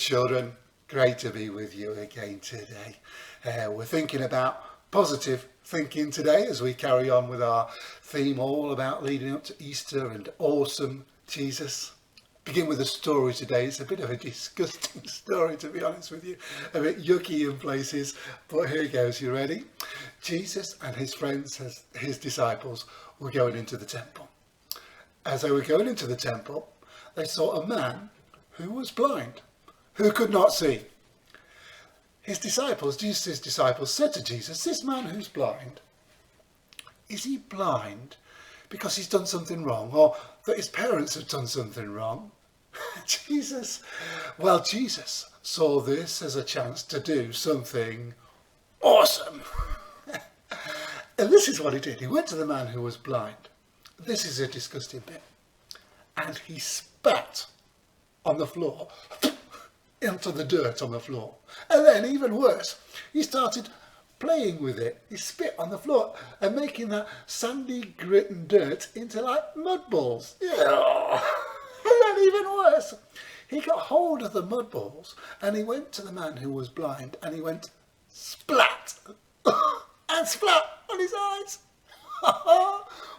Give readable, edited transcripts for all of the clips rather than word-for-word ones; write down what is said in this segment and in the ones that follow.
children, great to be with you again today. We're thinking about positive thinking today as we carry on with our theme all about leading up to Easter and awesome Jesus. Begin with a story today. It's a bit of a disgusting story, to be honest with you, a bit yucky in places, but here goes. You ready? Jesus and his friends, his disciples, were going into the temple. As they were going into the temple, they saw a man who was blind, who could not see. Jesus' disciples said to Jesus, this man who's blind, is he blind because he's done something wrong, or that his parents have done something wrong? Jesus saw this as a chance to do something awesome. And this is what he did. He went to the man who was blind. This is a disgusting bit. And he spat on the floor, into the dirt on the floor. And then, even worse, he started playing with it. He spit on the floor and making that sandy grit and dirt into like mud balls. Yeah. And then, even worse, he got hold of the mud balls and he went to the man who was blind and he went splat and splat on his eyes.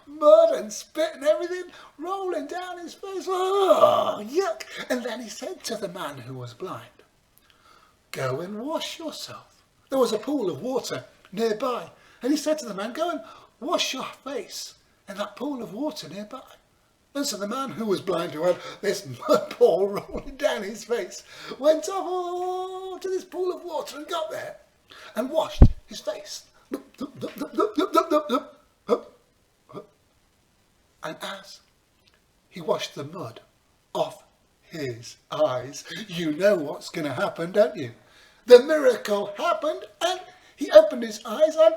Mud and spit and everything rolling down his face. Oh, yuck. And then he said to the man who was blind, go and wash yourself. There was a pool of water nearby. And he said to the man, go and wash your face in that pool of water nearby. And so the man who was blind, who had this mud ball rolling down his face, went off to this pool of water and got there and washed his face. And as he washed the mud off his eyes, you know what's going to happen, don't you? The miracle happened and he opened his eyes and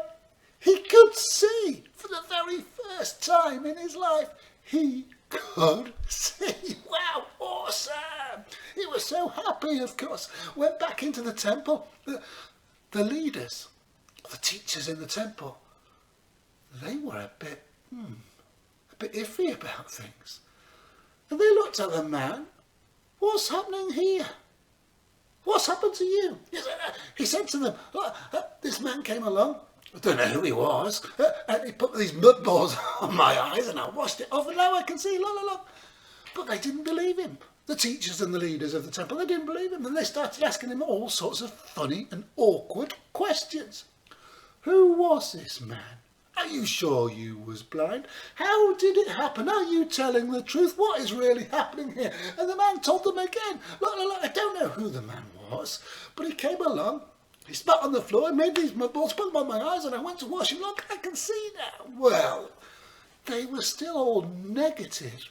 he could see for the very first time in his life. He could see. Wow, awesome. He was so happy, of course. Went back into the temple. The leaders, the teachers in the temple, they were a bit iffy about things. And they looked at the man. What's happening here? What's happened to you? He said to them, this man came along. I don't know who he was. And he put these mud balls on my eyes and I washed it off and now I can see. But they didn't believe him. The teachers and the leaders of the temple, they didn't believe him. And they started asking him all sorts of funny and awkward questions. Who was this man? Are you sure you was blind? How did it happen? Are you telling the truth? What is really happening here? And the man told them again. Look, I don't know who the man was, but he came along. He spat on the floor and made these mud balls, put them on my eyes, and I went to wash him. Look, I can see now. Well, they were still all negative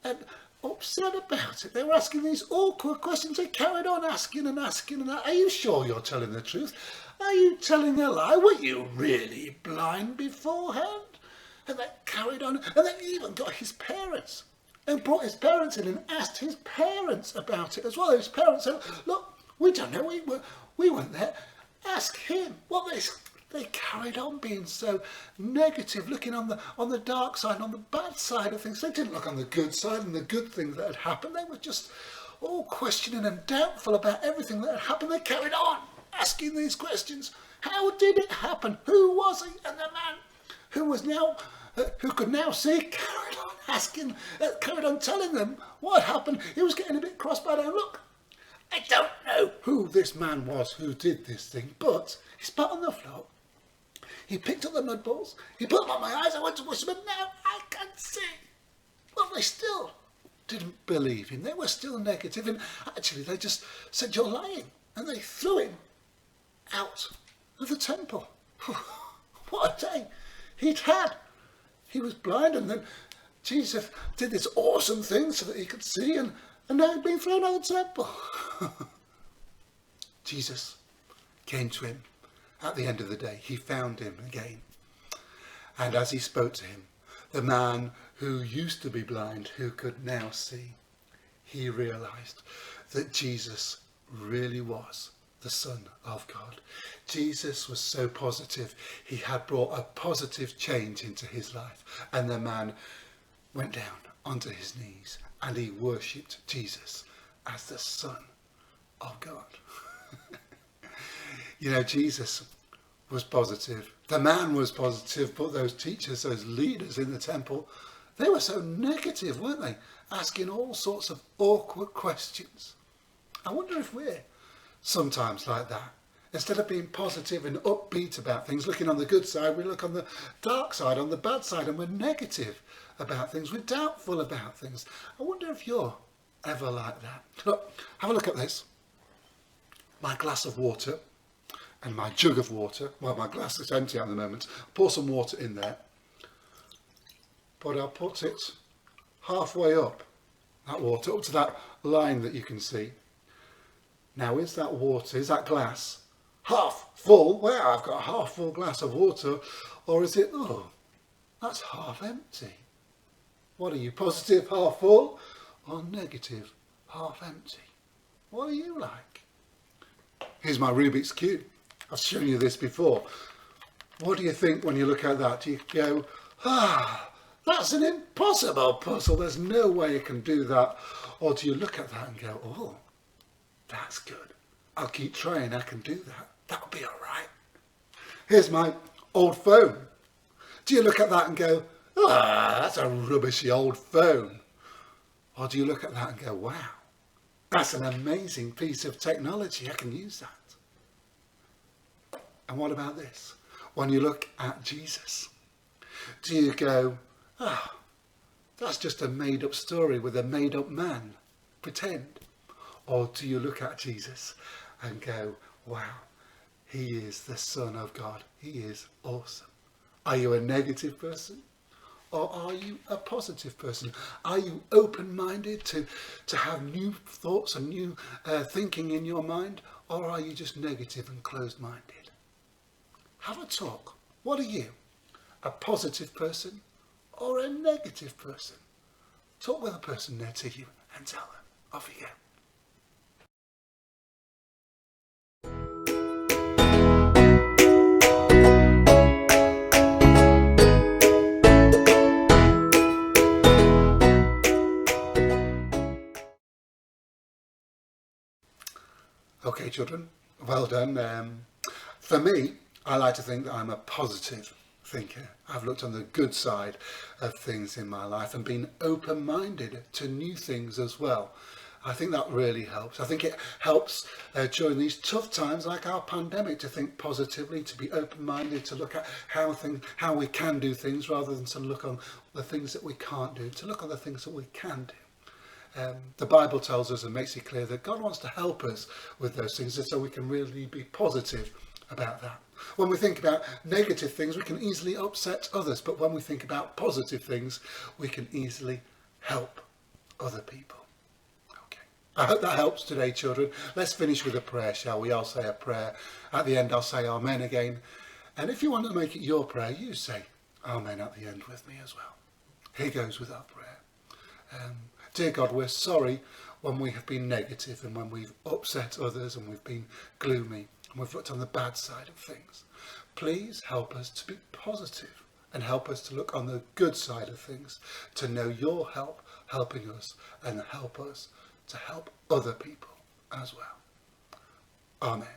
and upset about it. They were asking these awkward questions. They carried on asking and asking. And are you sure you're telling the truth? Are you telling a lie? Were you really blind beforehand? And they carried on. And they even got his parents and brought his parents in and asked his parents about it as well. His parents said, look, we don't know. We weren't there. Ask him. Well, they carried on being so negative, looking on the dark side, on the bad side of things. They didn't look on the good side and the good things that had happened. They were just all questioning and doubtful about everything that had happened. They carried on asking these questions. How did it happen? Who was he? And the man who could now see carried on asking, carried on telling them what happened. He was getting a bit cross by now. Look, I don't know who this man was who did this thing, but he spat on the floor. He picked up the mud balls. He put them on my eyes. I went to wash them, and now I can see. Well, they still didn't believe him. They were still negative, and actually they just said, you're lying. And they threw him out of the temple. What a day he'd had. He was blind, and then Jesus did this awesome thing so that he could see, and now he'd been thrown out of the temple. Jesus came to him at the end of the day. He found him again. And as he spoke to him, the man who used to be blind, who could now see, he realized that Jesus really was the Son of God. Jesus was so positive. He had brought a positive change into his life. And the man went down onto his knees and he worshipped Jesus as the Son of God. You know, Jesus was positive. The man was positive, but those teachers, those leaders in the temple, they were so negative, weren't they? Asking all sorts of awkward questions. I wonder if we're sometimes like that. Instead of being positive and upbeat about things, looking on the good side, we look on the dark side, on the bad side, and we're negative about things. We're doubtful about things. I wonder if you're ever like that. Look, have a look at this. My glass of water and my jug of water. Well, my glass is empty at the moment. Pour some water in there. But I'll put it halfway up, that water, up to that line that you can see. Now, is that water, is that glass half full? Well, I've got a half full glass of water. Or is it, oh, that's half empty? What are you, positive half full or negative half empty? What are you like? Here's my Rubik's Cube. I've shown you this before. What do you think when you look at that? Do you go, that's an impossible puzzle. There's no way you can do that. Or do you look at that and go, oh, that's good. I'll keep trying. I can do that. That'll be all right. Here's my old phone. Do you look at that and go, that's a rubbishy old phone? Or do you look at that and go, wow, that's an amazing piece of technology. I can use that. And what about this? When you look at Jesus, do you go, that's just a made-up story with a made-up man? Pretend. Or do you look at Jesus and go, wow, he is the Son of God. He is awesome. Are you a negative person? Or are you a positive person? Are you open-minded to have new thoughts and new thinking in your mind? Or are you just negative and closed-minded? Have a talk. What are you? A positive person or a negative person? Talk with a person near to you and tell them. Off you go. Okay, children, well done. For me, I like to think that I'm a positive thinker. I've looked on the good side of things in my life and been open-minded to new things as well. I think that really helps. I think it helps during these tough times like our pandemic to think positively, to be open-minded, to look at how we can do things rather than to look on the things that we can't do, to look on the things that we can do. The Bible tells us and makes it clear that God wants to help us with those things so we can really be positive about that. When we think about negative things, we can easily upset others, but when we think about positive things, we can easily help other people. Okay. I hope that helps today, children. Let's finish with a prayer, shall we? I'll say a prayer. At the end, I'll say Amen again. And if you want to make it your prayer, you say Amen at the end with me as well. Here goes with our prayer. Dear God, we're sorry when we have been negative and when we've upset others and we've been gloomy and we've looked on the bad side of things. Please help us to be positive and help us to look on the good side of things, to know your help helping us and help us to help other people as well. Amen.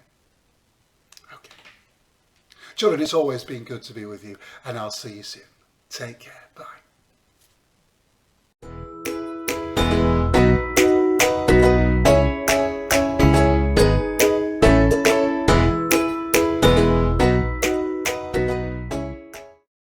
Okay. Children, it's always been good to be with you and I'll see you soon. Take care. Bye.